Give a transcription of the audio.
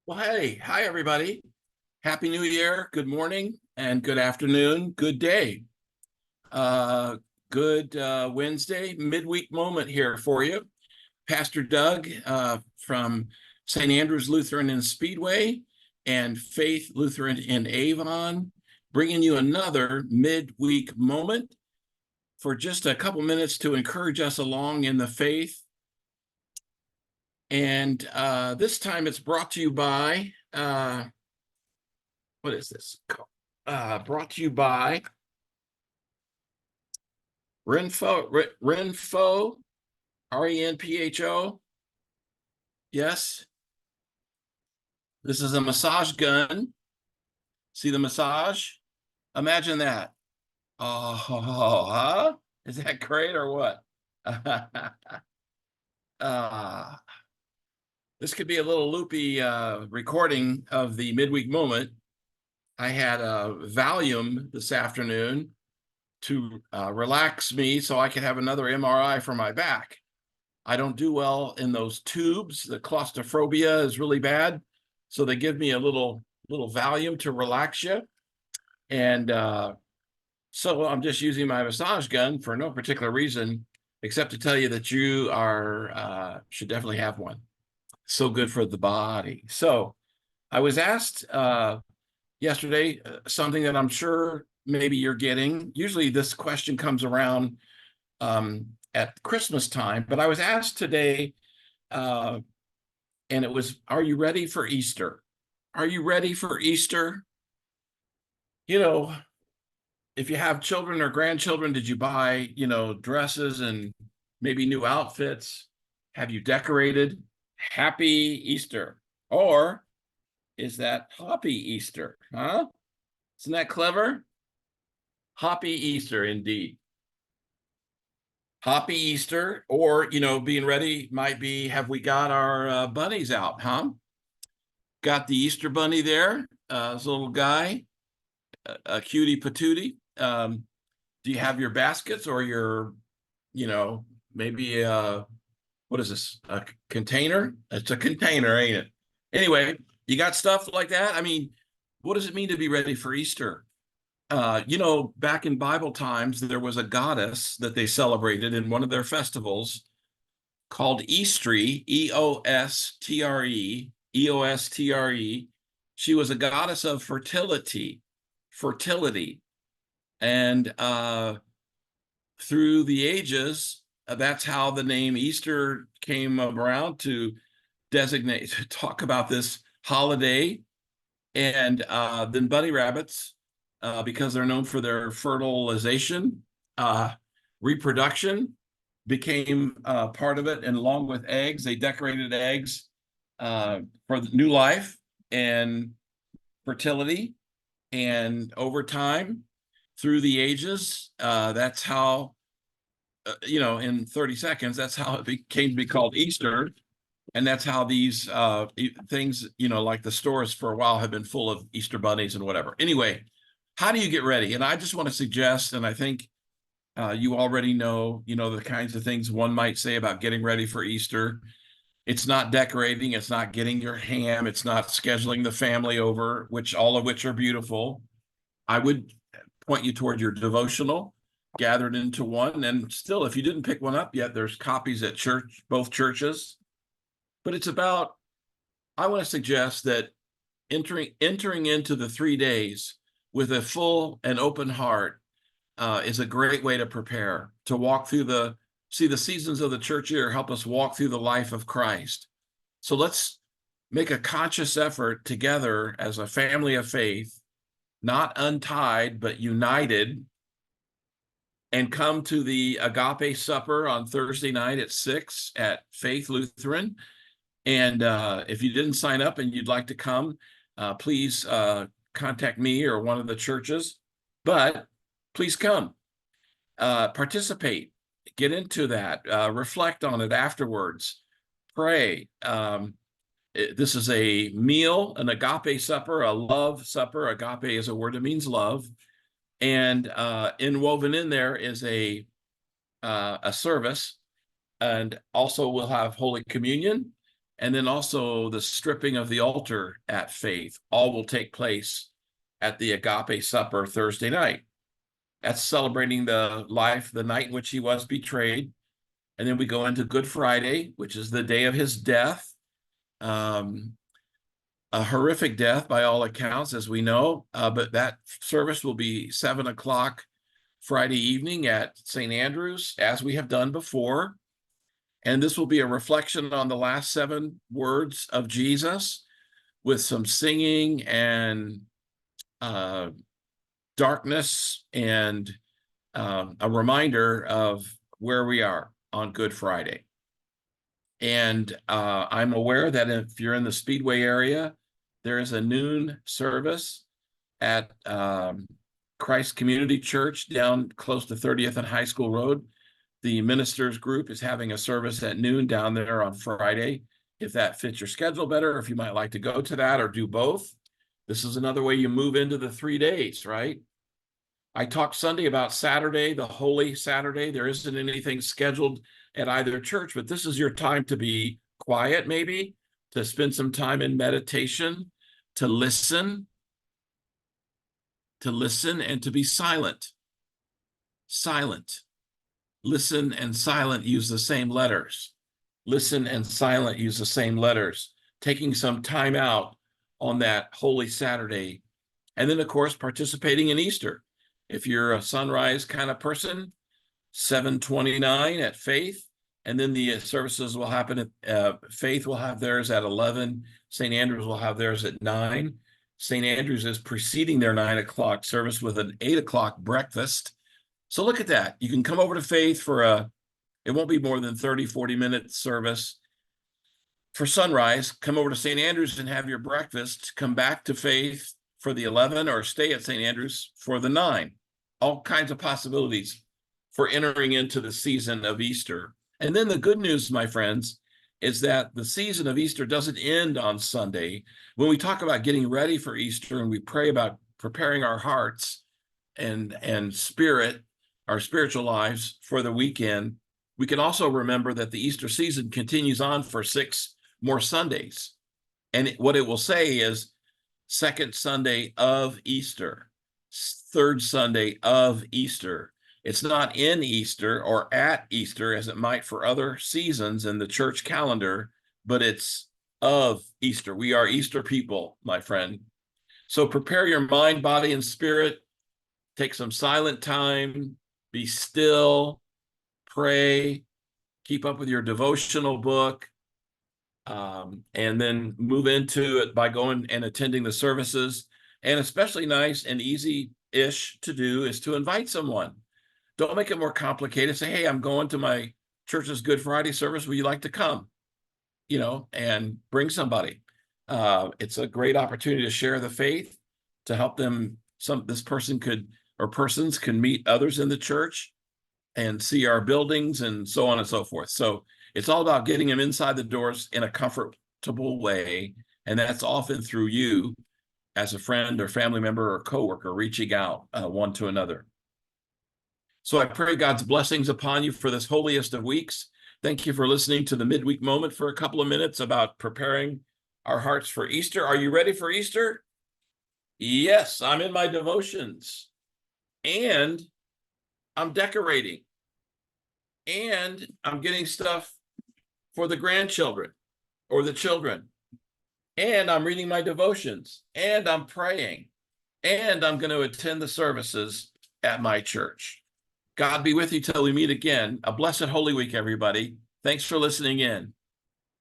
Well, hey, hi everybody. Happy New Year. Good morning and good afternoon. Good day. Uh, good Wednesday midweek moment here for you. Pastor Doug from St. Andrew's Lutheran in Speedway and Faith Lutheran in Avon, bringing you another midweek moment for just a couple minutes to encourage us along in the faith. And this time it's brought to you by what is this? Brought to you by Renpho, Renpho. Yes, this is a massage gun. See the massage? Imagine that. Oh, huh? Is that great or what? uh, this could be a little loopy recording of the midweek moment. I had a Valium this afternoon to relax me so I could have another MRI for my back. I don't do well in those tubes. The claustrophobia is really bad. So they give me a little Valium to relax you. And so I'm just using my massage gun for no particular reason, except to tell you that you are should definitely have one. So good for the body. So I was asked yesterday something that I'm sure maybe you're getting. Usually this question comes around at Christmas time, but I was asked today, and it was, are you ready for Easter? Are you ready for Easter? You know, if you have children or grandchildren, did you buy, dresses and maybe new outfits? Have you decorated? Happy Easter. Or is that Hoppy Easter? Huh? Isn't that clever? Hoppy Easter, indeed. Hoppy Easter, or, being ready might be, have we got our bunnies out, huh? Got the Easter bunny there, this little guy, a cutie patootie. Do you have your baskets or your, maybe, what is this, a container? It's a container, ain't it? Anyway, you got stuff like that? I mean, what does it mean to be ready for Easter? Back in Bible times, there was a goddess that they celebrated in one of their festivals called Eostre, Eostre, Eostre. She was a goddess of fertility. And through the ages, that's how the name Easter came around to designate, to talk about this holiday. And then bunny rabbits, because they're known for their fertilization, reproduction became part of it. And along with eggs, they decorated eggs for the new life and fertility. And over time, through the ages, that's how, in 30 seconds, that's how it came to be called Easter. And that's how these things, like the stores for a while have been full of Easter bunnies and whatever. Anyway, how do you get ready? And I just want to suggest, and I think you already know, the kinds of things one might say about getting ready for Easter. It's not decorating, it's not getting your ham, it's not scheduling the family over, all of which are beautiful. I would point you toward your devotional gathered into one. And still, if you didn't pick one up yet, there's copies at church, both churches. But it's about, I want to suggest that entering into the 3 days with a full and open heart is a great way to prepare, to walk through the seasons of the church year, help us walk through the life of Christ. So let's make a conscious effort together as a family of faith, not untied, but united, and come to the Agape Supper on Thursday night at 6 at Faith Lutheran. And if you didn't sign up and you'd like to come, please contact me or one of the churches. But please come, participate, get into that, reflect on it afterwards, pray. This is a meal, an agape supper, a love supper. Agape is a word that means love. And woven in there is a service. And also we'll have Holy Communion. And then also the stripping of the altar at Faith. All will take place at the Agape Supper Thursday night. That's celebrating the life, the night in which he was betrayed. And then we go into Good Friday, which is the day of his death. A horrific death by all accounts, as we know, but that service will be 7 o'clock Friday evening at St. Andrew's, as we have done before. And this will be a reflection on the last 7 words of Jesus, with some singing and darkness and a reminder of where we are on Good Friday. And I'm aware that if you're in the Speedway area, there is a noon service at Christ Community Church down close to 30th and High School Road. The ministers group is having a service at noon down there on Friday. If that fits your schedule better, if you might like to go to that or do both, this is another way you move into the 3 days, right? I talked Sunday about Saturday, the Holy Saturday. There isn't anything scheduled at either church, but this is your time to be quiet, maybe, to spend some time in meditation, to listen and to be silent. Silent. Listen and silent use the same letters. Listen and silent use the same letters. Taking some time out on that Holy Saturday. And then, of course, participating in Easter. If you're a sunrise kind of person, 7:29 at Faith. And then the services will happen at Faith will have theirs at 11. St. Andrews will have theirs at 9. St. Andrews is preceding their 9 o'clock service with an 8 o'clock breakfast. So look at that. You can come over to Faith for it won't be more than 30, 40-minute service. For sunrise, come over to St. Andrews and have your breakfast. Come back to Faith for the 11 or stay at St. Andrews for the 9. All kinds of possibilities for entering into the season of Easter. And then the good news, my friends, is that the season of Easter doesn't end on Sunday. When we talk about getting ready for Easter and we pray about preparing our hearts and spirit, our spiritual lives for the weekend, we can also remember that the Easter season continues on for 6 more Sundays. And what it will say is second Sunday of Easter, third Sunday of Easter. It's not in Easter or at Easter as it might for other seasons in the church calendar, but it's of Easter. We are Easter people, my friend. So prepare your mind, body, and spirit. Take some silent time, be still, pray, keep up with your devotional book, and then move into it by going and attending the services. And especially nice and easy-ish to do is to invite someone. Don't make it more complicated. Say, hey, I'm going to my church's Good Friday service. Would you like to come? And bring somebody. It's a great opportunity to share the faith, to help them. This person persons can meet others in the church and see our buildings and so on and so forth. So it's all about getting them inside the doors in a comfortable way. And that's often through you as a friend or family member or coworker reaching out one to another. So I pray God's blessings upon you for this holiest of weeks. Thank you for listening to the Midweek Moment for a couple of minutes about preparing our hearts for Easter. Are you ready for Easter? Yes, I'm in my devotions. And I'm decorating. And I'm getting stuff for the grandchildren or the children. And I'm reading my devotions. And I'm praying. And I'm going to attend the services at my church. God be with you till we meet again. A blessed Holy Week, everybody. Thanks for listening in.